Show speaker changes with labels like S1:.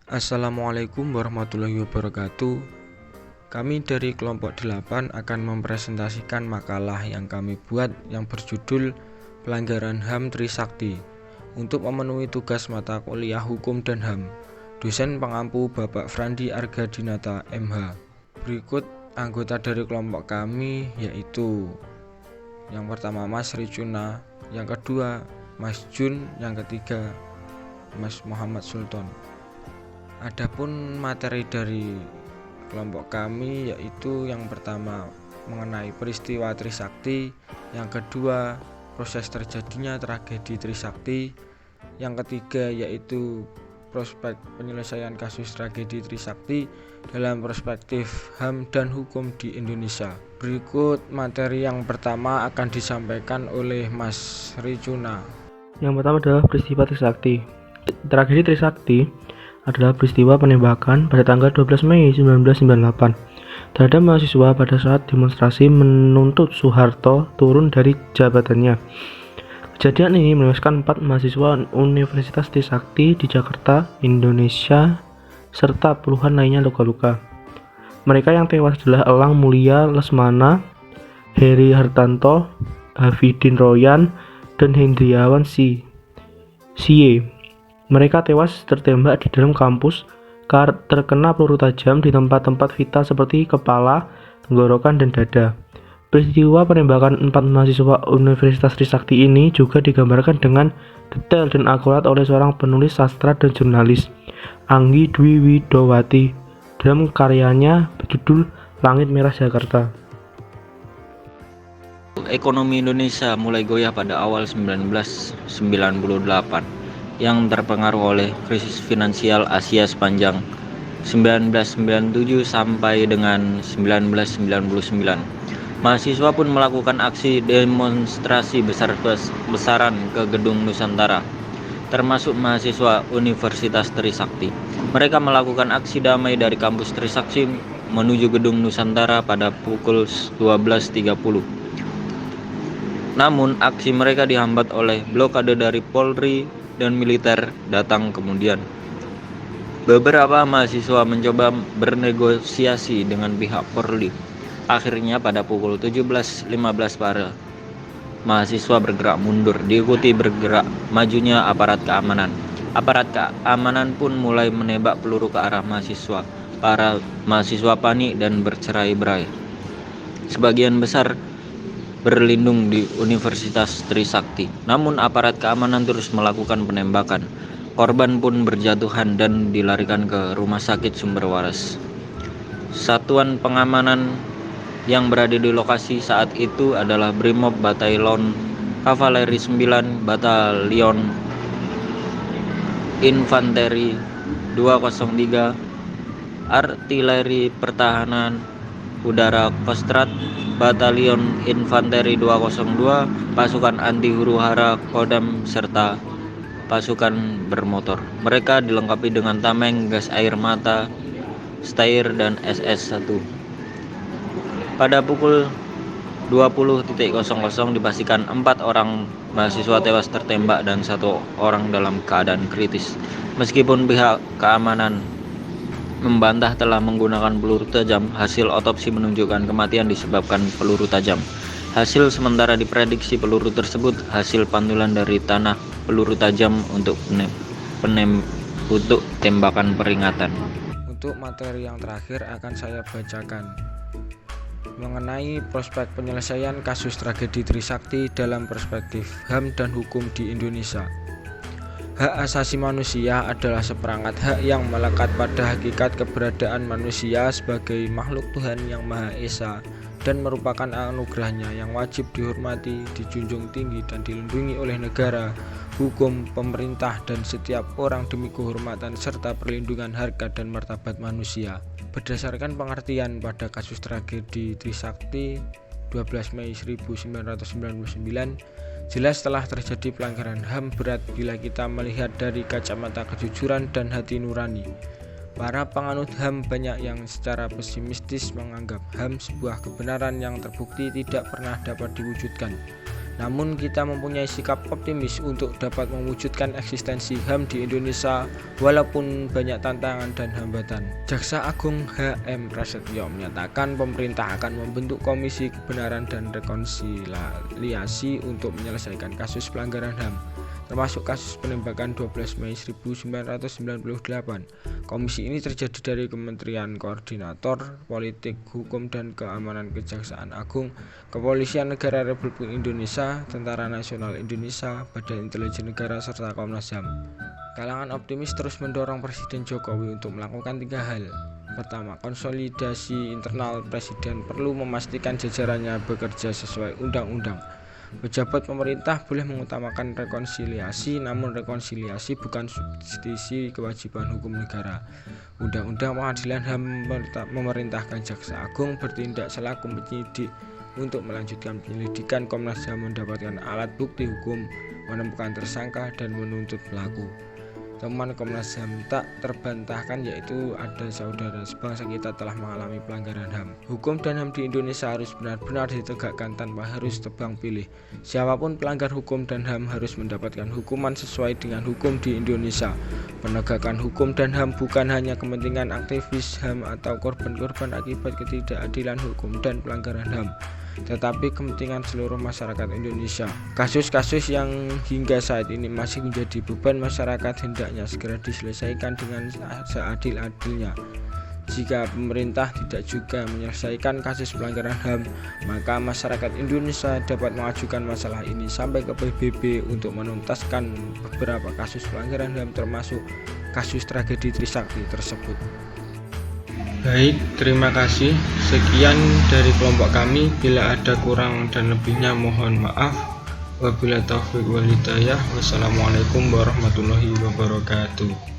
S1: Assalamualaikum warahmatullahi wabarakatuh. Kami dari kelompok 8 akan mempresentasikan makalah yang kami buat yang berjudul Pelanggaran HAM Trisakti untuk memenuhi tugas mata kuliah Hukum dan HAM. Dosen pengampu Bapak Frandi Argadinata MH. Berikut anggota dari kelompok kami yaitu yang pertama Mas Ricuna, yang kedua Mas Jun, yang ketiga Mas Muhammad Sultan. Adapun materi dari kelompok kami yaitu yang pertama mengenai peristiwa Trisakti, yang kedua proses terjadinya tragedi Trisakti, yang ketiga yaitu prospek penyelesaian kasus tragedi Trisakti dalam perspektif HAM dan hukum di Indonesia. Berikut materi yang pertama akan disampaikan oleh Mas Ricuna.
S2: Yang pertama adalah peristiwa Trisakti. Tragedi Trisakti adalah peristiwa penembakan pada tanggal 12 Mei 1998 terhadap mahasiswa pada saat demonstrasi menuntut Soeharto turun dari jabatannya. Kejadian ini menewaskan 4 mahasiswa Universitas Trisakti di Jakarta, Indonesia, serta puluhan lainnya luka-luka. Mereka yang tewas adalah Elang Mulia Lesmana, Heri Hartanto, Hafidin Royan, dan Hendriawan Sie. Mereka tewas tertembak di dalam kampus terkena peluru tajam di tempat-tempat vital seperti kepala, tenggorokan, dan dada. Peristiwa penembakan 4 mahasiswa Universitas Trisakti ini juga digambarkan dengan detail dan akurat oleh seorang penulis sastra dan jurnalis, Anggi Dwi Widowati, dalam karyanya berjudul Langit Merah Jakarta.
S3: Ekonomi Indonesia mulai goyah pada awal 1998 yang terpengaruh oleh krisis finansial Asia sepanjang 1997 sampai dengan 1999. Mahasiswa pun melakukan aksi demonstrasi besar-besaran ke Gedung Nusantara, termasuk mahasiswa Universitas Trisakti. Mereka melakukan aksi damai dari kampus Trisakti menuju Gedung Nusantara pada pukul 12.30. Namun aksi mereka dihambat oleh blokade dari Polri dan militer datang kemudian. Beberapa mahasiswa mencoba bernegosiasi dengan pihak Polri. Akhirnya pada pukul 17.15 para mahasiswa bergerak mundur, diikuti bergerak majunya aparat keamanan. Aparat keamanan pun mulai menembak peluru ke arah mahasiswa. Para mahasiswa panik dan bercerai-berai. Sebagian besar berlindung di Universitas Trisakti. Namun aparat keamanan terus melakukan penembakan. Korban pun berjatuhan dan dilarikan ke Rumah Sakit Sumber Waras. Satuan pengamanan yang berada di lokasi saat itu adalah Brimob Batailon Kavaleri 9, Batalion Infanteri 203, Artileri Pertahanan Udara Kostrad, Batalion Infanteri 202, pasukan anti huru-hara Kodam, serta pasukan bermotor. Mereka dilengkapi dengan tameng, gas air mata, Steyr, dan SS-1. Pada pukul 20.00 dipastikan 4 orang mahasiswa tewas tertembak dan 1 orang dalam keadaan kritis. Meskipun pihak keamanan membantah telah menggunakan peluru tajam, hasil otopsi menunjukkan kematian disebabkan peluru tajam. Hasil sementara diprediksi peluru tersebut hasil pantulan dari tanah peluru tajam untuk tembakan peringatan.
S1: Untuk materi yang terakhir akan saya bacakan mengenai prospek penyelesaian kasus tragedi Trisakti dalam perspektif HAM dan hukum di Indonesia. Hak asasi manusia adalah seperangkat hak yang melekat pada hakikat keberadaan manusia sebagai makhluk Tuhan yang Maha Esa dan merupakan anugerahnya yang wajib dihormati, dijunjung tinggi, dan dilindungi oleh negara, hukum, pemerintah, dan setiap orang demi kehormatan serta perlindungan harkat dan martabat manusia. Berdasarkan pengertian pada kasus tragedi Trisakti 12 Mei 1999, jelas telah terjadi pelanggaran HAM berat bila kita melihat dari kacamata kejujuran dan hati nurani. Para penganut HAM banyak yang secara pesimistis menganggap HAM sebuah kebenaran yang terbukti tidak pernah dapat diwujudkan. Namun kita mempunyai sikap optimis untuk dapat mewujudkan eksistensi HAM di Indonesia walaupun banyak tantangan dan hambatan. Jaksa Agung H.M. Prasetyo menyatakan pemerintah akan membentuk Komisi Kebenaran dan Rekonsiliasi untuk menyelesaikan kasus pelanggaran HAM, termasuk kasus penembakan 12 Mei 1998. Komisi ini terjadi dari Kementerian Koordinator Politik, Hukum, dan Keamanan Kejaksaan Agung, Kepolisian Negara Republik Indonesia, Tentara Nasional Indonesia, Badan Intelijen Negara, serta Komnas HAM. Kalangan optimis terus mendorong Presiden Jokowi untuk melakukan 3 hal. Pertama, konsolidasi internal. Presiden perlu memastikan jajarannya bekerja sesuai undang-undang. Pejabat pemerintah boleh mengutamakan rekonsiliasi, namun rekonsiliasi bukan substitusi kewajiban hukum negara. Undang-undang Pengadilan HAM memerintahkan Jaksa Agung bertindak selaku penyidik untuk melanjutkan penyelidikan. Komnas HAM mendapatkan alat bukti hukum, menemukan tersangka, dan menuntut pelaku. Temuan Komnas HAM tak terbantahkan, yaitu ada saudara sebangsa kita telah mengalami pelanggaran HAM. Hukum dan HAM di Indonesia harus benar-benar ditegakkan tanpa harus tebang pilih. Siapapun pelanggar hukum dan HAM harus mendapatkan hukuman sesuai dengan hukum di Indonesia. Penegakan hukum dan HAM bukan hanya kepentingan aktivis HAM atau korban-korban akibat ketidakadilan hukum dan pelanggaran HAM, tetapi kepentingan seluruh masyarakat Indonesia. Kasus-kasus yang hingga saat ini masih menjadi beban masyarakat hendaknya segera diselesaikan dengan seadil-adilnya. Jika pemerintah tidak juga menyelesaikan kasus pelanggaran HAM, maka masyarakat Indonesia dapat mengajukan masalah ini sampai ke PBB untuk menuntaskan beberapa kasus pelanggaran HAM, termasuk kasus tragedi Trisakti tersebut. Baik, terima kasih. Sekian dari kelompok kami. Bila ada kurang dan lebihnya mohon maaf. Wabillahi taufiq wal hidayah. Wassalamualaikum warahmatullahi wabarakatuh.